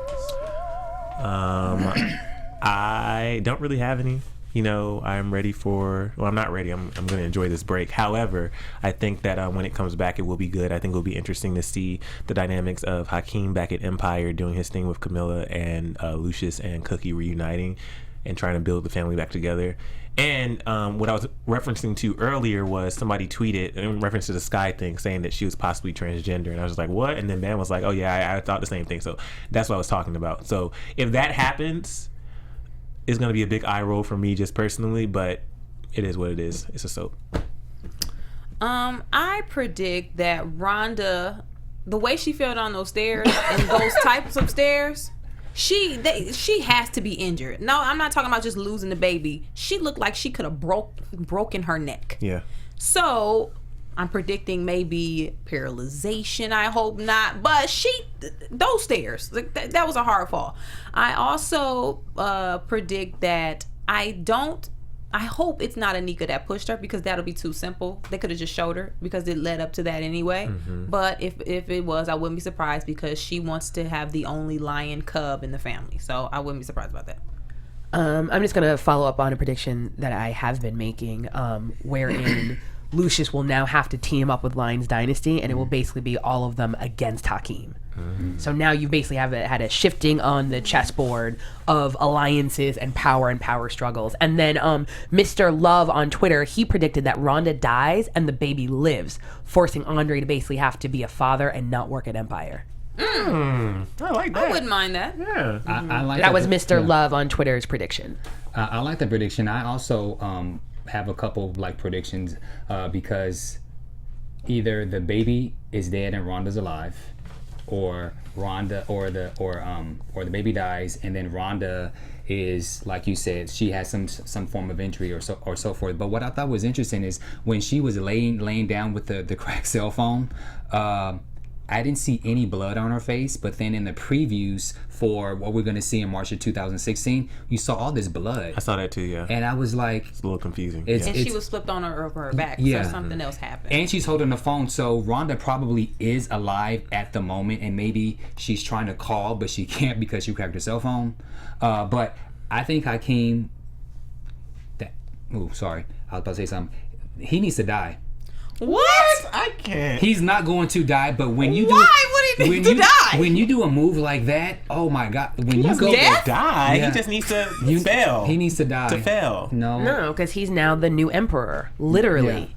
I don't really have any. You know, I'm ready for. Well, I'm not ready. I'm going to enjoy this break. However, I think that when it comes back, it will be good. I think it will be interesting to see the dynamics of Hakeem back at Empire doing his thing with Camilla and Lucious and Cookie reuniting and trying to build the family back together. And what I was referencing to earlier was somebody tweeted in reference to the Sky thing saying that she was possibly transgender. And I was like, what? And then Bamm was like, oh, yeah, I thought the same thing. So that's what I was talking about. So if that happens, it's going to be a big eye roll for me just personally. But it is what it is. It's a soap. I predict that Rhonda, the way she fell down those stairs and those types of stairs, she has to be injured. No, I'm not talking about just losing the baby. She looked like she could have broken her neck. Yeah. So I'm predicting maybe paralyzation. I hope not. But those stairs, that was a hard fall. I also predict that I hope it's not Anika that pushed her, because that'll be too simple. They could have just showed her because it led up to that anyway. Mm-hmm. But if it was, I wouldn't be surprised, because she wants to have the only lion cub in the family. So I wouldn't be surprised about that. I'm just going to follow up on a prediction that I have been making, wherein Lucious will now have to team up with Lion's Dynasty, and it will basically be all of them against Hakeem. So now you basically had a shifting on the chessboard of alliances and power struggles. And then Mr. Love on Twitter, he predicted that Rhonda dies and the baby lives, forcing Andre to basically have to be a father and not work at Empire. I like that. I wouldn't mind that. Yeah. I like that was Mr. Love on Twitter's prediction. I like the prediction. I also have a couple of predictions because either the baby is dead and Rhonda's alive, or the baby dies and then Rhonda is, like you said, she has some form of injury or so forth. But what I thought was interesting is when she was laying down with the cracked cell phone, I didn't see any blood on her face, but then in the previews for what we're going to see in March of 2016, you saw all this blood. I saw that too, yeah. And I was like... It's a little confusing. And she was flipped on her back, so something else happened. And she's holding the phone, so Rhonda probably is alive at the moment, and maybe she's trying to call, but she can't because she cracked her cell phone. But I think Hakeem... I was about to say something. He needs to die. What? I can't. He's not going to die, but when you do... Why would he need to die? When you do a move like that, oh my God. When you go... die. Yeah. He just needs to fail. He needs to die. To fail. No, because he's now the new emperor. Literally. Yeah.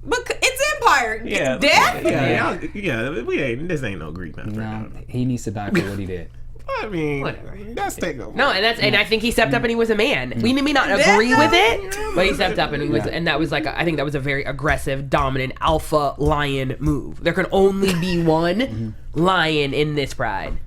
But it's Empire. Yeah. Death? Yeah. This ain't no Greek. No, he needs to die for what he did. I mean, Whatever. that's takeover. No, and I think he stepped up and he was a man. We may not agree with it, but he stepped up and he was, and that was like I think that was a very aggressive, dominant alpha lion move. There can only be one lion in this bride.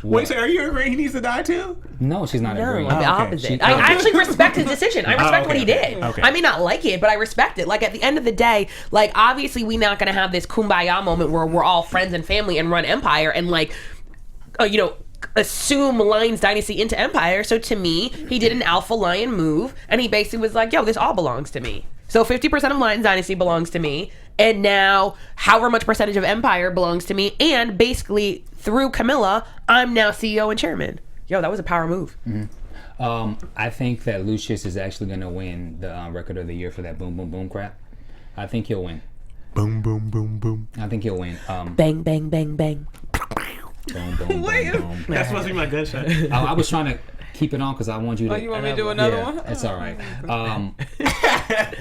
Wait, so are you agreeing he needs to die too? No, she's not No, agreeing. the okay. opposite. I actually respect his decision. I respect what he did. Okay. I may not like it, but I respect it. Like, at the end of the day, like, obviously we're not going to have this kumbaya moment where we're all friends and family and run Empire and, like, assume Lion's dynasty into Empire. So to me, he did an alpha lion move, and he basically was like, yo, this all belongs to me. So 50% of Lion's dynasty belongs to me, and now however much percentage of Empire belongs to me, and basically through Camilla, I'm now CEO and chairman. Yo, that was a power move. I think that Lucious is actually going to win the record of the year for that boom, boom, boom crap. I think he'll win. Boom, boom, boom, boom. I think he'll win. Bang, bang, bang, bang. Boom, boom, boom, boom. That's supposed to be my gunshot. I was trying to keep it on because I want you to. Oh, you want me to do another one? That's all right.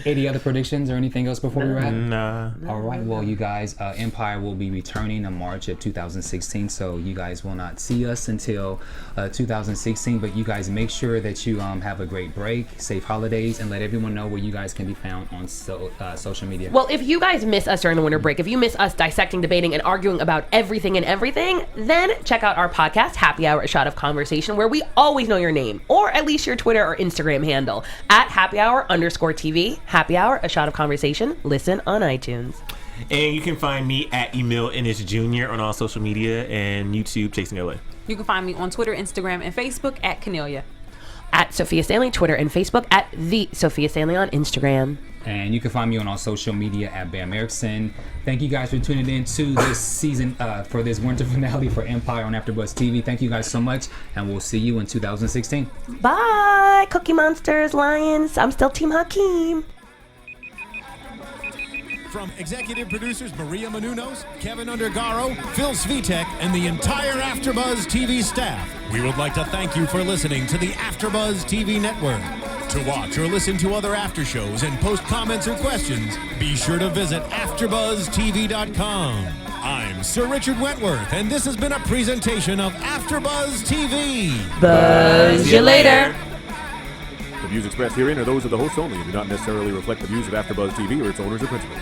Any other predictions or anything else before we wrap? Nah. All right. Well, you guys, Empire will be returning in March of 2016, so you guys will not see us until 2016. But you guys make sure that you have a great break, safe holidays, and let everyone know where you guys can be found on social media. Well, if you guys miss us during the winter break, if you miss us dissecting, debating, and arguing about everything and everything, then check out our podcast, Happy Hour, A Shot of Conversation, where we always know your name, or at least your Twitter or Instagram handle, at @happyhour_TV. Happy Hour, A Shot of Conversation. Listen on iTunes. And you can find me at Emile Ennis Jr. on all social media and YouTube, Chasing LA. You can find me on Twitter, Instagram, and Facebook at Kennelia. At Sofia Stanely, Twitter and Facebook, at the Sofia Stanely on Instagram. And you can find me on all social media at Bamm Ericsen. Thank you guys for tuning in to this season for this winter finale for Empire on AfterBuzz TV. Thank you guys so much, and we'll see you in 2016. Bye, Cookie Monsters, Lions. I'm still Team Hakeem. From executive producers Maria Menounos, Kevin Undergaro, Phil Svitek, and the entire AfterBuzz TV staff, we would like to thank you for listening to the AfterBuzz TV network. To watch or listen to other after shows and post comments or questions, be sure to visit AfterBuzzTV.com. I'm Sir Richard Wentworth, and this has been a presentation of AfterBuzz TV. Buzz you later. The views expressed herein are those of the hosts only and do not necessarily reflect the views of AfterBuzz TV or its owners or principals.